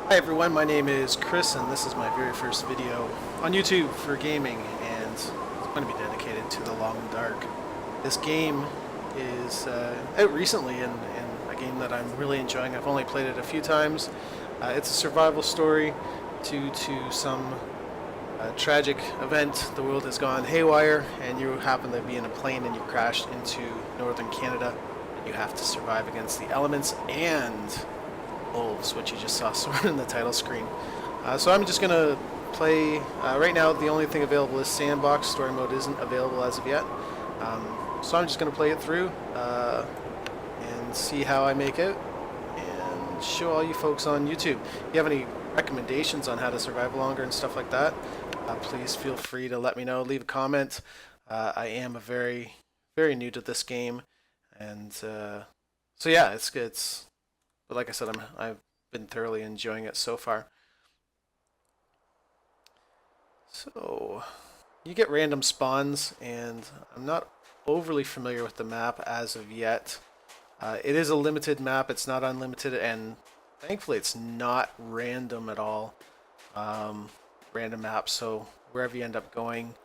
Hi everyone, my name is Chris and this is my very first video on YouTube for gaming, and it's going to be dedicated to The Long Dark. This game is out recently and a game that I'm really enjoying. I've only played it a few times. It's a survival story due to some tragic event. The world has gone haywire and you happen to be in a plane and you crashed into northern Canada and you have to survive against the elements and wolves, which you just saw sort of in the title screen. So I'm just going to play, right now the only thing available is sandbox. Story mode isn't available as of yet. So I'm just going to play it through and see how I make it and show all you folks on YouTube. If you have any recommendations on how to survive longer and stuff like that, please feel free to let me know. Leave a comment. I am very new to this game, and so yeah, it's good. But like I said, I've been thoroughly enjoying it so far. So you get random spawns, and I'm not overly familiar with the map as of yet. It is a limited map. It's not unlimited, and thankfully it's not random at all. Random map, so wherever you end up going,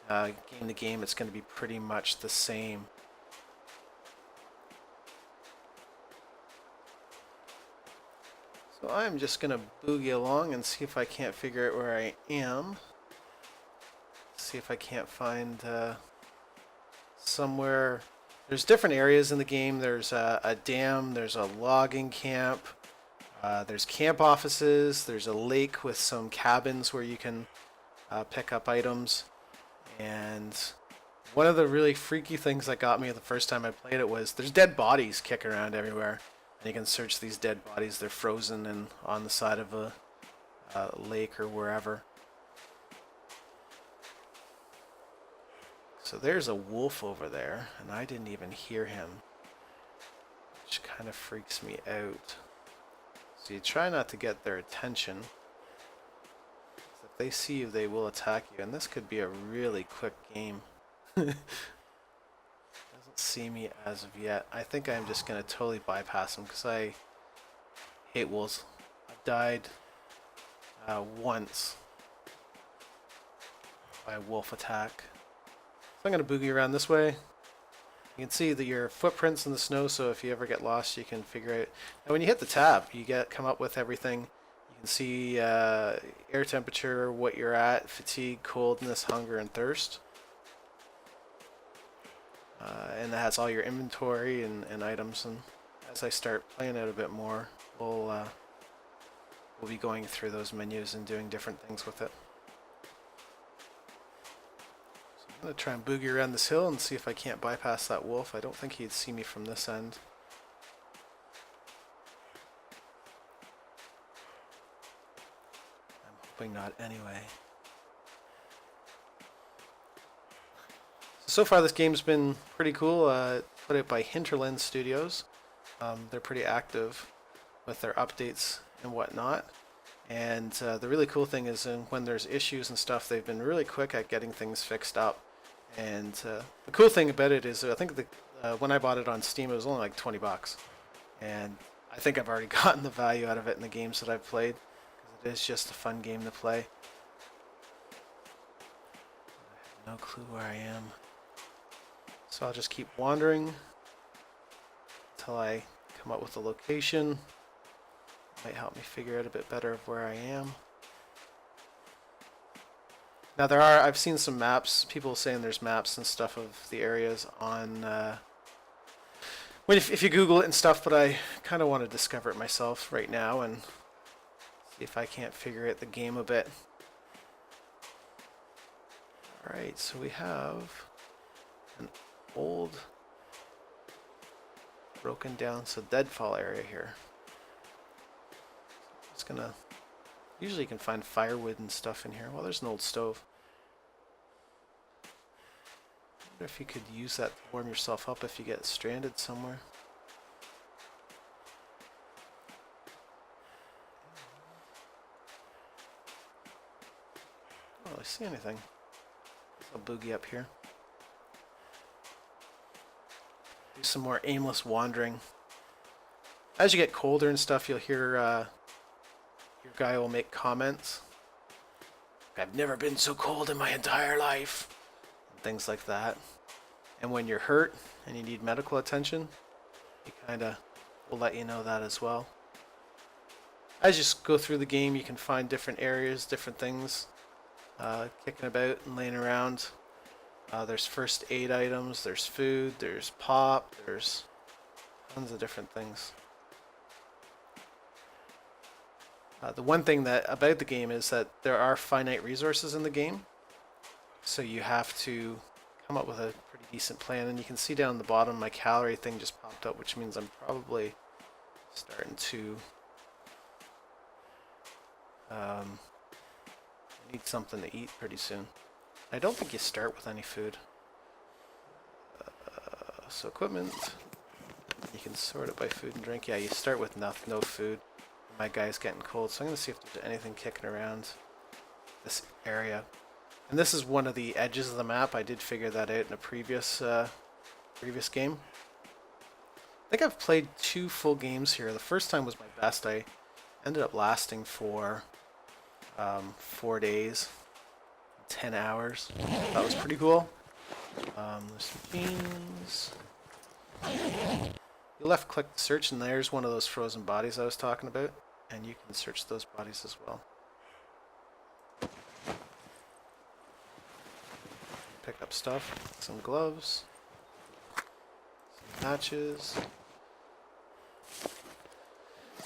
game to game, it's going to be pretty much the same. So I'm just going to boogie along and see if I can't figure out where I am. See if I can't find somewhere. There's different areas in the game. There's a dam, there's a logging camp, there's camp offices, there's a lake with some cabins where you can pick up items. And one of the really freaky things that got me the first time I played it was there's dead bodies kicking around everywhere. And you can search these dead bodies. They're frozen and on the side of a lake or wherever. So there's a wolf over there, and I didn't even hear him, which kind of freaks me out. So you try not to get their attention. If they see you, they will attack you, and this could be a really quick game. See me as of yet. I think I'm just going to totally bypass him because I hate wolves. I've died once by a wolf attack. So I'm going to boogie around this way. You can see your footprints in the snow, so if you ever get lost, you can figure out. Now when you hit the tab, you come up with everything. You can see air temperature, what you're at, fatigue, coldness, hunger, and thirst. And that has all your inventory and items. And as I start playing it a bit more, we'll be going through those menus and doing different things with it. So I'm going to try and boogie around this hill and see if I can't bypass that wolf. I don't think he'd see me from this end. I'm hoping not anyway. So far this game's been pretty cool. Put it by Hinterland Studios. They're pretty active with their updates and whatnot. And the really cool thing is when there's issues and stuff, they've been really quick at getting things fixed up. And the cool thing about it is I think when I bought it on Steam, it was only like 20 bucks. And I think I've already gotten the value out of it in the games that I've played, because it is just a fun game to play. I have no clue where I am. So I'll just keep wandering until I come up with a location. Might help me figure out a bit better of where I am. Now I've seen some maps, people saying there's maps and stuff of the areas on, if you Google it and stuff, but I kind of want to discover it myself right now and see if I can't figure out the game a bit. Alright, so we have an old broken down deadfall area here. It's gonna usually you can find firewood and stuff in here. Well, there's an old stove. I wonder if you could use that to warm yourself up if you get stranded somewhere. I don't really see anything. I'll boogie up here. Do some more aimless wandering. As you get colder and stuff, you'll hear your guy will make comments. I've never been so cold in my entire life. And things like that. And when you're hurt and you need medical attention, he kind of will let you know that as well. As you go through the game, you can find different areas, different things kicking about and laying around. There's first aid items, there's food, there's pop, there's tons of different things. The one thing about the game is that there are finite resources in the game, so you have to come up with a pretty decent plan. And you can see down the bottom my calorie thing just popped up, which means I'm probably starting to need something to eat pretty soon. I don't think you start with any food. So equipment, you can sort it by food and drink. Yeah, you start with no food. My guy's getting cold, so I'm going to see if there's anything kicking around this area. And this is one of the edges of the map. I did figure that out in a previous game. I think I've played 2 full games here. The first time was my best. I ended up lasting for 4 days, 10 hours. That was pretty cool. There's some beans. You left click to search, and there's one of those frozen bodies I was talking about. And you can search those bodies as well. Pick up stuff, some gloves, some matches.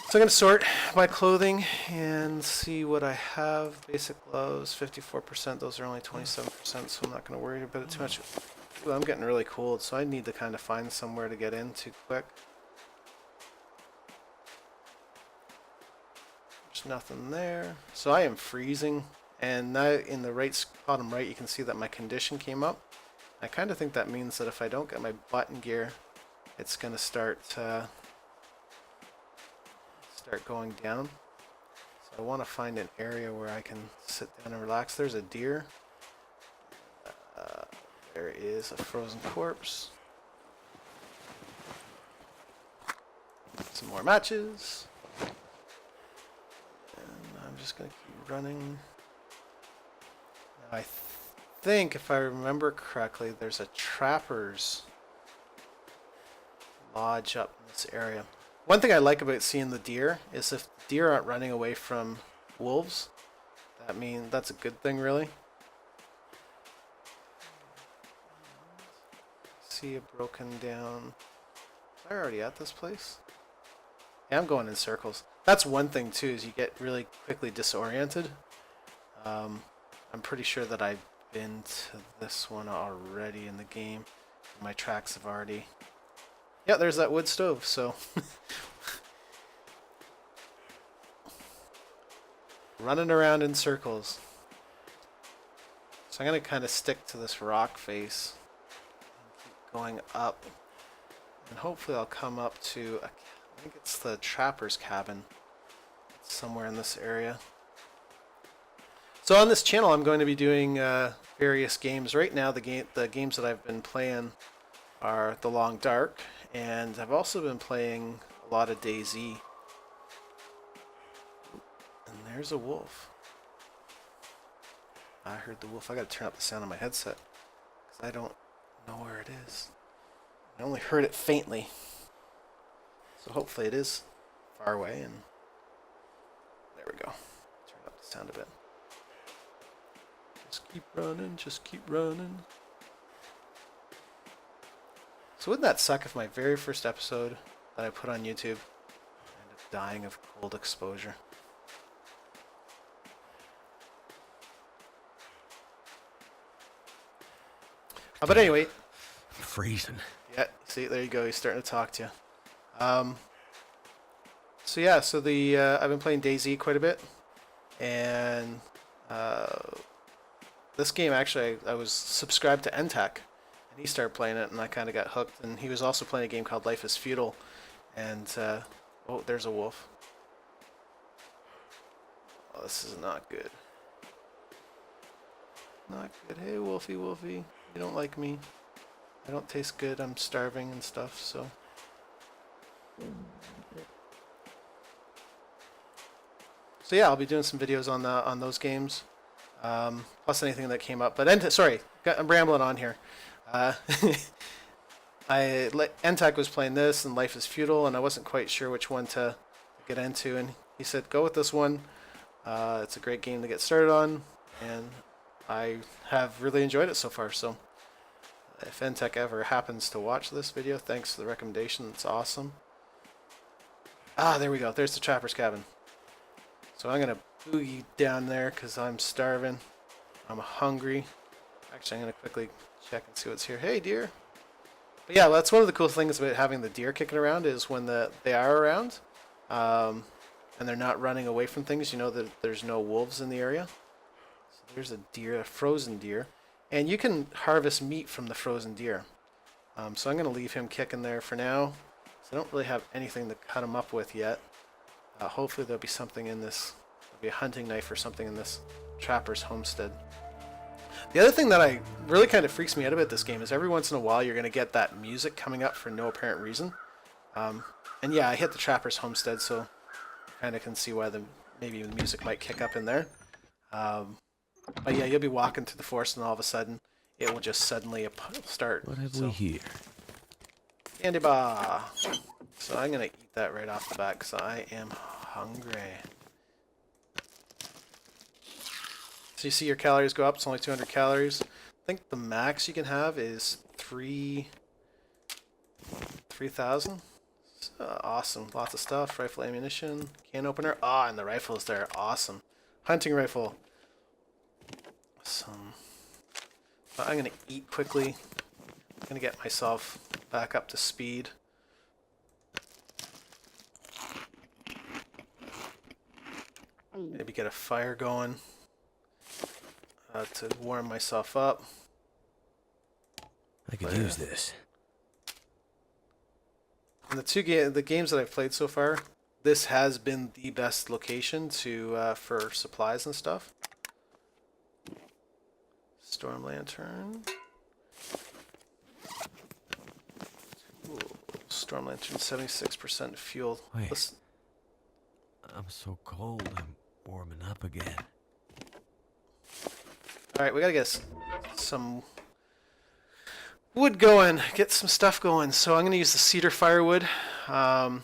So I'm going to sort my clothing and see what I have. Basic gloves, 54%. Those are only 27%, so I'm not going to worry about it too much. Ooh, I'm getting really cold, so I need to kind of find somewhere to get into quick. There's nothing there. So I am freezing. And now in the bottom right, you can see that my condition came up. I kind of think that means that if I don't get my button gear, it's going to start going down. So I want to find an area where I can sit down and relax. There's a deer. There is a frozen corpse. Some more matches. And I'm just going to keep running. Now I think, if I remember correctly, there's a trapper's lodge up in this area. One thing I like about seeing the deer is if the deer aren't running away from wolves, that's a good thing, really. See a broken down. Am I already at this place? Yeah, I'm going in circles. That's one thing too, is you get really quickly disoriented. I'm pretty sure that I've been to this one already in the game. My tracks have already... Yeah, there's that wood stove, so... Running around in circles. So I'm going to kind of stick to this rock face. And keep going up. And hopefully I'll come up to... I think it's the trapper's cabin. It's somewhere in this area. So on this channel I'm going to be doing various games. Right now the games that I've been playing are The Long Dark, and I've also been playing a lot of DayZ. And there's a wolf. I heard the wolf. I gotta turn up the sound on my headset because I don't know where it is. I only heard it faintly. So hopefully it is far away, and there we go. Turn up the sound a bit. Just keep running, just keep running. So wouldn't that suck if my very first episode that I put on YouTube ended up dying of cold exposure? But anyway. I'm freezing. Yeah, see, there you go. He's starting to talk to you. So yeah, so I've been playing DayZ quite a bit, and this game actually I was subscribed to Entak, and he started playing it, and I kind of got hooked. And he was also playing a game called Life Is Feudal, and oh, there's a wolf. Oh, this is not good. Not good. Hey, Wolfie, Wolfie, you don't like me. I don't taste good. I'm starving and stuff, so. So yeah, I'll be doing some videos on those games, plus anything that came up. But sorry, I'm rambling on here. Uh, Entak was playing this and Life Is Feudal, and I wasn't quite sure which one to get into, and he said go with this one. It's a great game to get started on, and I have really enjoyed it so far. So if Entak ever happens to watch this video, thanks for the recommendation. It's awesome. Ah, there we go. There's the trapper's cabin. So I'm gonna boogie down there because I'm starving. I'm hungry. Actually, I'm gonna quickly check and see what's here. Hey, deer. But yeah, that's one of the cool things about having the deer kicking around is when they are around, and they're not running away from things. You know that there's no wolves in the area. So there's a deer, a frozen deer, and you can harvest meat from the frozen deer. So I'm gonna leave him kicking there for now. So I don't really have anything to cut him up with yet. Hopefully there'll be something in this. There'll be a hunting knife or something in this trapper's homestead. The other thing that really kind of freaks me out about this game is every once in a while you're going to get that music coming up for no apparent reason. And yeah, I hit the trapper's homestead, so you kind of can see why maybe the music might kick up in there. But yeah, you'll be walking through the forest and all of a sudden it will just suddenly start. What have we here? Candy bar. So I'm going to eat that right off the bat because I am hungry. So you see your calories go up. It's only 200 calories. I think the max you can have is 3,000. Awesome. Lots of stuff. Rifle ammunition. Can opener. Ah, and the rifles there. Awesome. Hunting rifle. Awesome. But I'm going to eat quickly. I'm going to get myself back up to speed. Maybe get a fire going to warm myself up. I could use this. And the games that I've played so far, this has been the best location for supplies and stuff. Storm lantern. Ooh, storm lantern, 76% fuel. Wait. I'm so cold. I'm warming up again. Alright, we gotta get some wood going, get some stuff going. So I'm gonna use the cedar firewood. I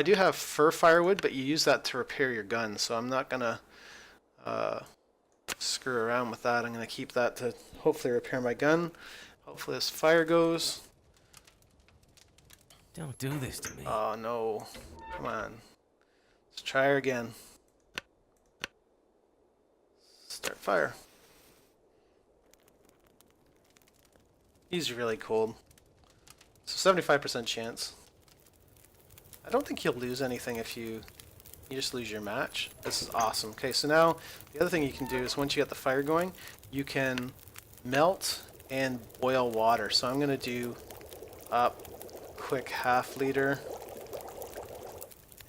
do have fir firewood, but you use that to repair your gun, so I'm not gonna screw around with that. I'm gonna keep that to hopefully repair my gun. Hopefully this fire goes. Don't do this to me. Oh no. Come on. Let's try her again. Start fire. He's really cold. So 75% chance. I don't think you'll lose anything if you just lose your match. This is awesome. Okay, so now the other thing you can do is once you get the fire going, you can melt and boil water. So I'm going to do a quick ½ liter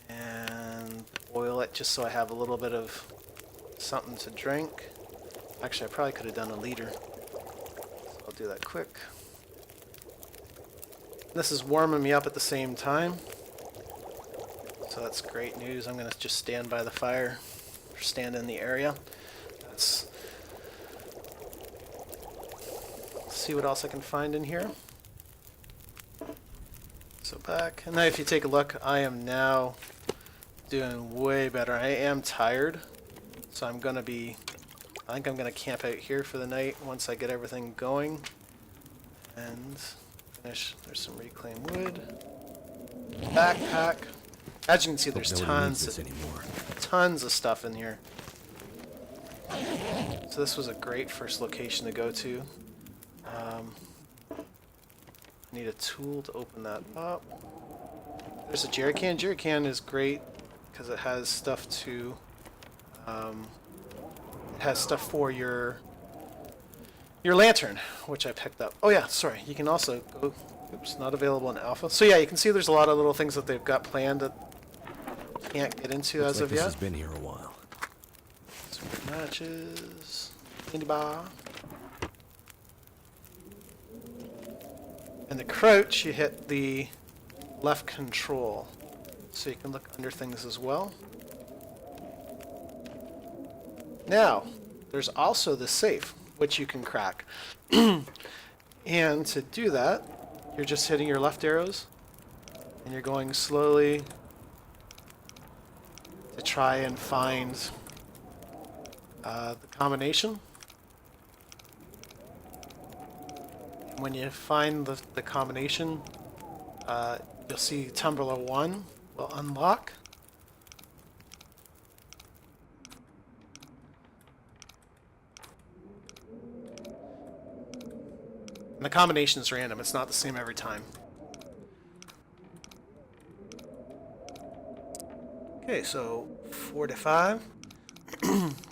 and boil it just so I have a little bit of something to drink. Actually, I probably could have done 1 liter. So I'll do that quick. This is warming me up at the same time. So that's great news. I'm going to just stand by the fire, or stand in the area. Let's see what else I can find in here. So back. And now if you take a look, I am now doing way better. I am tired. So I think I'm going to camp out here for the night once I get everything going. And finish. There's some reclaimed wood. Backpack. As you can see, there's tons of stuff in here. So this was a great first location to go to. Need a tool to open that up. There's a jerry can. Jerry can is great because it has stuff to. It has stuff for your lantern, which I picked up. Oh yeah, sorry. You can also go. Oops, not available in alpha. So yeah, you can see there's a lot of little things that they've got planned that can't get into as of yet. This has been here a while. Some matches. Candy bar. And the crouch, you hit the left control. So you can look under things as well. Now, there's also the safe, which you can crack. And to do that, you're just hitting your left arrows, and you're going slowly to try and find the combination. When you find the combination, you'll see tumbler 1 will unlock. And the combination is random. It's not the same every time. Okay, so 4 to 5.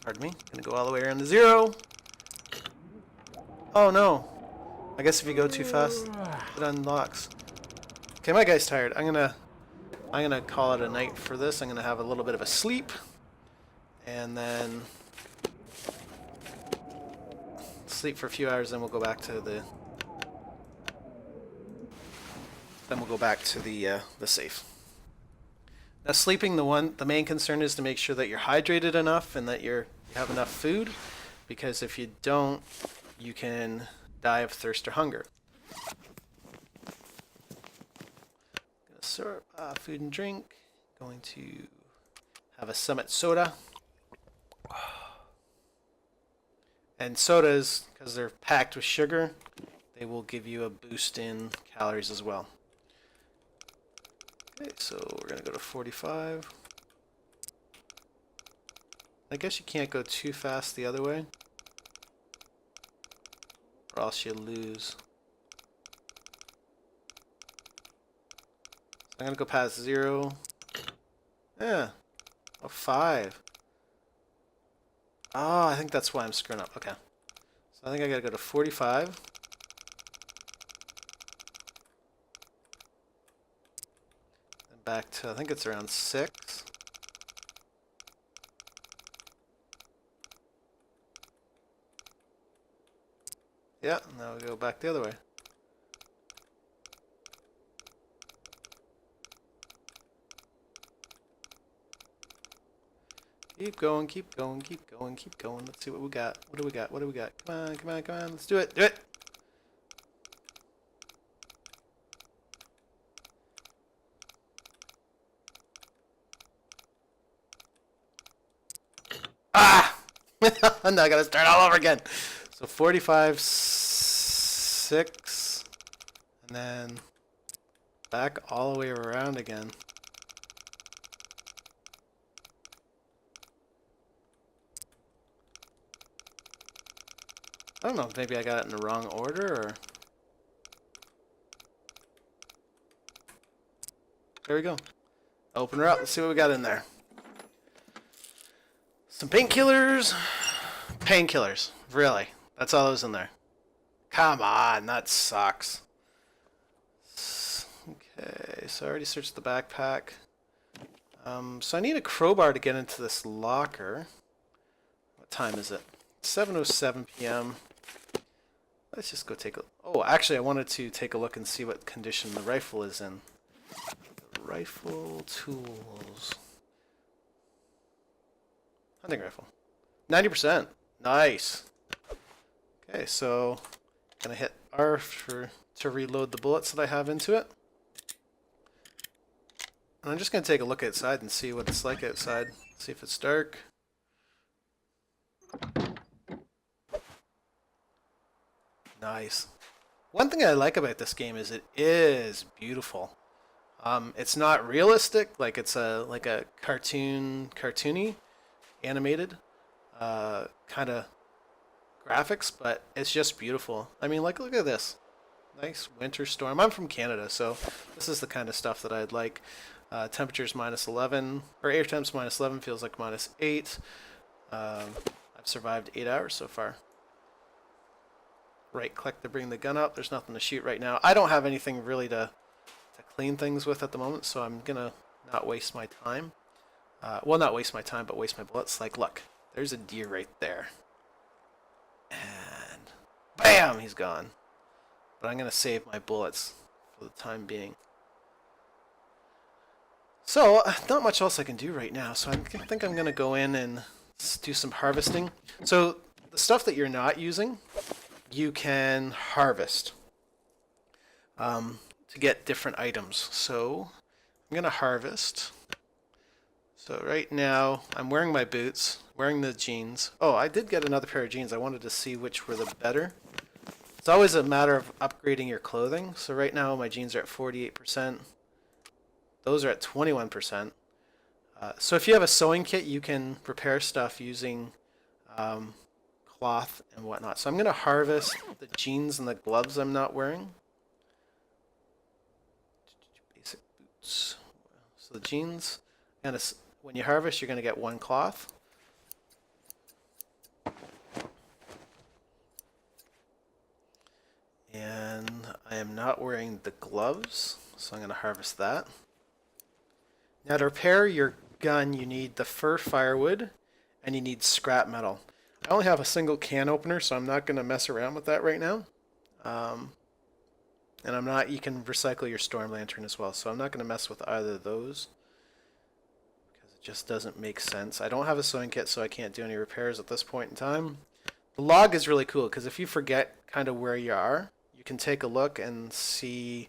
Pardon me. Gonna go all the way around to 0. Oh no. I guess if you go too fast, it unlocks. Okay, my guy's tired. I'm gonna call it a night for this. I'm gonna have a little bit of a sleep, and then sleep for a few hours. Then we'll go back to the. Then we'll go back to the safe. Now, sleeping, the main concern is to make sure that you're hydrated enough and that you have enough food, because if you don't, you can die of thirst or hunger. Gonna sort food and drink. Going to have a Summit soda. And sodas, because they're packed with sugar, they will give you a boost in calories as well. Okay, so we're going to go to 45. I guess you can't go too fast the other way, or else you lose. So I'm going to go past 0. Yeah. Oh, 5. Oh, I think that's why I'm screwing up. Okay. So I think I got to go to 45. Back to, I think it's around 6. Yeah, now we go back the other way. Keep going, keep going, keep going, keep going. Let's see what we got. What do we got? What do we got? Come on, come on, come on. Let's do it. Do it. Ah! Now I gotta start all over again. So 45, 6, and then back all the way around again. I don't know, maybe I got it in the wrong order, or... There we go. Open her up, let's see what we got in there. Some painkillers. Painkillers. Really? That's all that was in there. Come on, that sucks. Okay, so I already searched the backpack. So I need a crowbar to get into this locker. What time is it? 7:07 p.m. Let's just go take a... Oh, actually, I wanted to take a look and see what condition the rifle is in. Rifle tools. Hunting rifle. 90%. Nice. Okay, so gonna hit R to reload the bullets that I have into it. And I'm just gonna take a look outside and see what it's like outside. See if it's dark. Nice. One thing I like about this game is it is beautiful. It's not realistic, like it's a cartoony, animated kind of graphics, but it's just beautiful. I mean, like, look at this. Nice winter storm. I'm from Canada, so this is the kind of stuff that I'd like. Temperature's -11, or air temps -11, feels like -8. I've survived 8 hours so far. Right click to bring the gun up. There's nothing to shoot right now. I don't have anything really to clean things with at the moment, so I'm gonna not waste my time. Well, not waste my time, but waste my bullets. Like, look, there's a deer right there. And bam, he's gone. But I'm gonna save my bullets for the time being. So, not much else I can do right now, so I think I'm gonna go in and let's do some harvesting. So the stuff that you're not using, you can harvest to get different items. So I'm going to harvest. So right now I'm wearing my boots, wearing the jeans. Oh, I did get another pair of jeans. I wanted to see which were the better. It's always a matter of upgrading your clothing. So right now my jeans are at 48%. Those are at 21%. So if you have a sewing kit, you can repair stuff using cloth and whatnot. So I'm going to harvest the jeans and the gloves I'm not wearing. Basic boots. So the jeans, and when you harvest, you're going to get one cloth. And I am not wearing the gloves, so I'm going to harvest that. Now to repair your gun, you need the fir firewood, and you need scrap metal. I only have a single can opener, so I'm not going to mess around with that right now. And you can recycle your storm lantern as well, so I'm not going to mess with either of those, because it just doesn't make sense. I don't have a sewing kit, so I can't do any repairs at this point in time. The log is really cool, because if you forget kind of where you are, you can take a look and see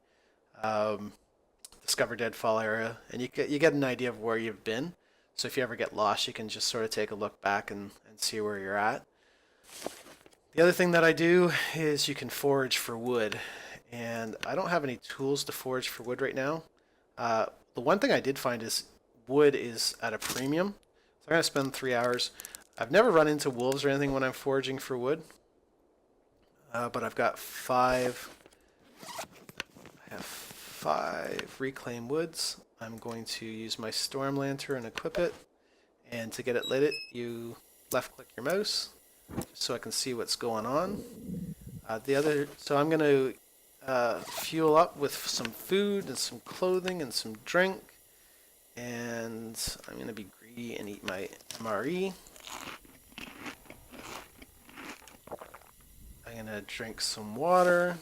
Discover Deadfall area, and you get an idea of where you've been. So if you ever get lost, you can just sort of take a look back and see where you're at. The other thing that I do is you can forage for wood, and I don't have any tools to forage for wood right now. The one thing I did find is wood is at a premium, so I'm going to spend 3 hours. I've never run into wolves or anything when I'm foraging for wood, but I've got 5 reclaimed woods. I'm going to use my storm lantern and equip it, and to get it lit, you left click your mouse just so I can see what's going on. So I'm going to fuel up with some food and some clothing and some drink, and I'm going to be greedy and eat my MRE. I'm going to drink some water.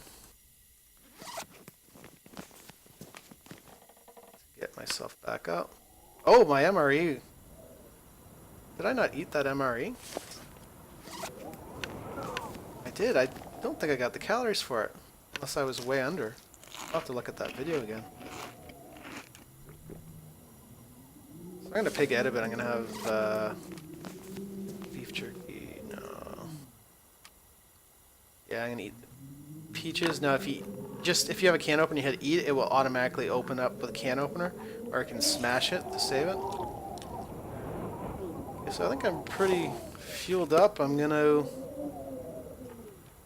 Get myself back up. Oh, my MRE. Did I not eat that MRE? I did. I don't think I got the calories for it. Unless I was way under. I'll have to look at that video again. So I'm going to pig edit it. I'm going to have beef jerky. No. Yeah, I'm going to eat the peaches. Now, if you have a can opener, you hit eat, it will automatically open up with a can opener, or you can smash it to save it. Okay, so I think I'm pretty fueled up. I'm going to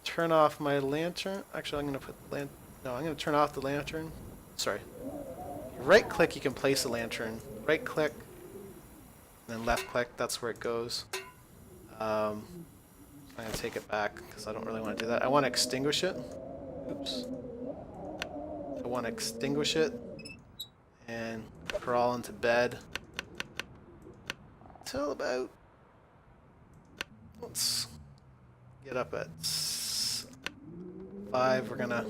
turn off my lantern. Actually, I'm going to put I'm going to turn off the lantern. Sorry. Right click, you can place a lantern. Right click, and then left click, that's where it goes. I'm going to take it back because I don't really want to do that. I want to extinguish it. Oops. I want to extinguish it and crawl into bed till about, let's get up at 5. We're gonna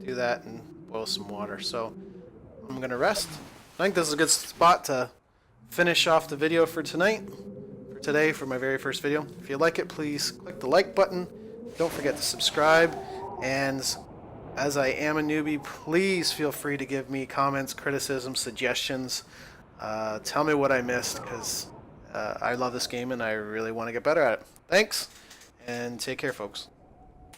do that and boil some water. So I'm gonna rest. I think this is a good spot to finish off the video for tonight, for today, for my very first video. If you like it, please click the like button. Don't forget to subscribe, and as I am a newbie, please feel free to give me comments, criticisms, suggestions. Tell me what I missed, because I love this game and I really want to get better at it. Thanks, and take care, folks.